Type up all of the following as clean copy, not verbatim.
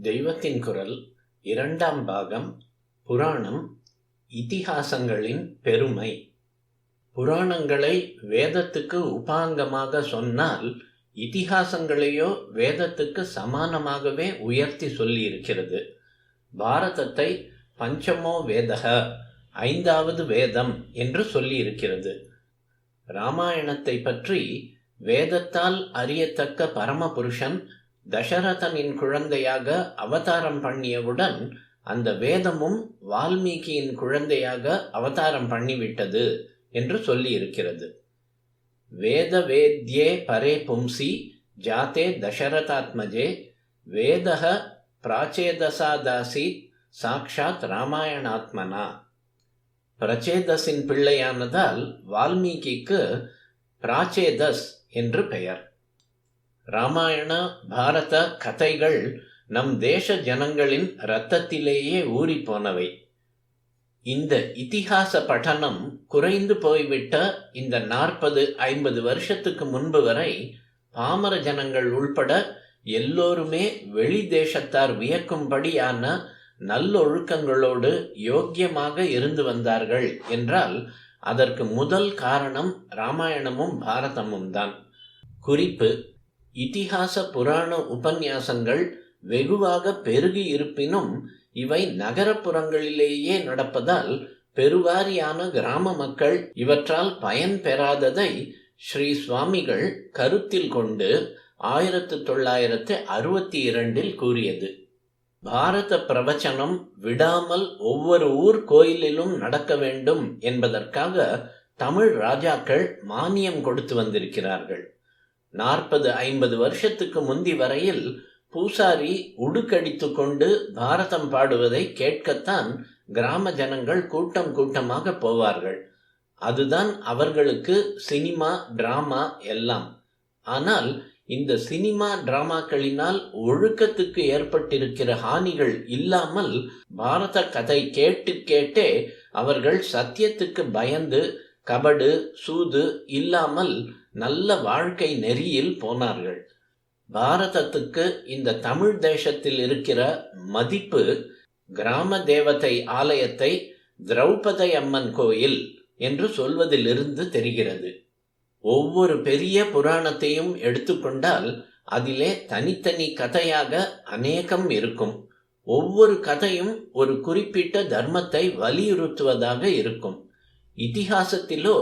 தெய்வத்தின் குரல் இரண்டாம் பாகம். புராணம், இதிகாசங்களின் பெருமை. புராணங்களை வேதத்துக்கு உபாங்கமாக சொன்னால் இதிகாசங்களையோ வேதத்துக்கு சமானமாகவே உயர்த்தி சொல்லியிருக்கிறது. பாரதத்தை பஞ்சமோ வேதக, ஐந்தாவது வேதம் என்று சொல்லியிருக்கிறது. இராமாயணத்தை பற்றி வேதத்தால் அறியத்தக்க பரமபுருஷன் தசரதனின் குழந்தையாக அவதாரம் பண்ணியவுடன் அந்த வேதமும் வால்மீகியின் குழந்தையாக அவதாரம் பண்ணிவிட்டது என்று சொல்லியிருக்கிறது. வேத வேத்யே பரே பும்சி ஜாதே தசரதாத்மஜே வேதக பிராச்சேதசாதாசி சாக்ஷாத் ராமாயணாத்மனா. பிரச்சேதஸின் பிள்ளையானதால் வால்மீகிக்கு பிராச்சேதஸ் என்று பெயர். ராமாயண பாரத கதைகள் நம் தேச ஜனங்களின் இரத்தத்திலேயே ஊறி போனவை. இந்த இதிகாச பட்டணம் குறைந்து போய்விட்ட இந்த 40-50 வருஷத்துக்கு முன்பு வரை பாமர ஜனங்கள் உள்பட எல்லோருமே வெளி தேசத்தார் வியக்கும்படியான நல்லொழுக்கங்களோடு யோக்கியமாக இருந்து வந்தார்கள் என்றால் அதற்கு முதல் காரணம் இராமாயணமும் பாரதமும் தான். குறிப்பு: இதிகாச புராண உபன்யாசங்கள் வெகுவாக பெருகி இருப்பினும் இவை நகரப்புறங்களிலேயே நடப்பதால் பெருவாரியான கிராம மக்கள் இவற்றால் பயன் பெறாததை ஸ்ரீ சுவாமிகள் கருத்தில் கொண்டு 1962 கூறியது. பாரத பிரவச்சனம் விடாமல் ஒவ்வொரு ஊர் கோயிலிலும் நடக்க வேண்டும் என்பதற்காக தமிழ் ராஜாக்கள் மானியம் கொடுத்து வந்திருக்கிறார்கள். 40-50 வருஷத்துக்கு முந்தி வரையில் பூசாரி உடுக்கடித்து கொண்டு பாரதம் பாடுவதை கேட்கத்தான் கிராம ஜனங்கள் கூட்டம் கூட்டமாக போவார்கள். அதுதான் அவர்களுக்கு சினிமா, டிராமா எல்லாம். ஆனால் இந்த சினிமா டிராமாக்களினால் ஒழுக்கத்துக்கு ஏற்பட்டிருக்கிற ஹானிகள் இல்லாமல் பாரத கதை கேட்டு கேட்டே அவர்கள் சத்தியத்துக்கு பயந்து கபடு சூது இல்லாமல் நல்ல வாழ்க்கை நெறியில் போனார்கள். பாரதத்துக்கு இந்த தமிழ் தேசத்தில் இருக்கிற மதிப்பு கிராம தேவதை ஆலயத்தை திரௌபதி அம்மன் கோயில் என்று சொல்வதிலிருந்து தெரிகிறது. ஒவ்வொரு பெரிய புராணத்தையும் எடுத்துக்கொண்டால் அதிலே தனித்தனி கதையாக அநேகம் இருக்கும். ஒவ்வொரு கதையும் ஒரு குறிப்பிட்ட தர்மத்தை வலியுறுத்துவதாக இருக்கும். இதிகாசத்திலோ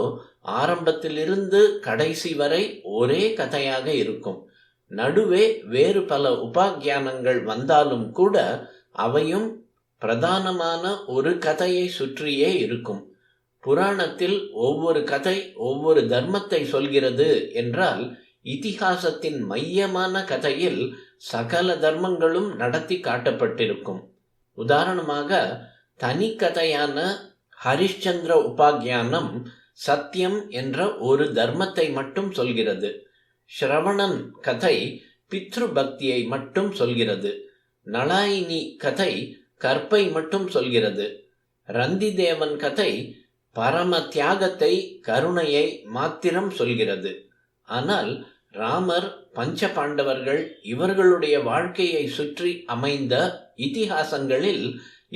ஆரம்பத்திலிருந்து கடைசி வரை ஒரே கதையாக இருக்கும். நடுவே வேறு பல உபாக்கியானங்கள் வந்தாலும் கூட அவையும் பிரதானமான ஒரு கதையை சுற்றியே இருக்கும். புராணத்தில் ஒவ்வொரு கதை ஒவ்வொரு தர்மத்தை சொல்கிறது என்றால் இதிகாசத்தின் மையமான கதையில் சகல தர்மங்களும் நடத்தி காட்டப்பட்டிருக்கும். உதாரணமாக தனி கதையான ஹரிஷ்சந்திர உபாக்கியானம் சத்தியம் என்ற ஒரு தர்மத்தை மட்டும் சொல்கிறது. ஸ்ரவணன் கதை பித்ரு பக்தியை மட்டும் சொல்கிறது. நளாயினி கதை கற்பை மட்டும் சொல்கிறது. ரந்திதேவன் கதை பரம தியாகத்தை, கருணையை மாத்திரம் சொல்கிறது. ஆனால் ராமர், பஞ்ச பாண்டவர்கள் இவர்களுடைய வாழ்க்கையை சுற்றி அமைந்த இதிகாசங்களில்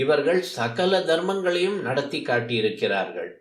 இவர்கள் சகல தர்மங்களையும் நடத்தி காட்டியிருக்கிறார்கள்.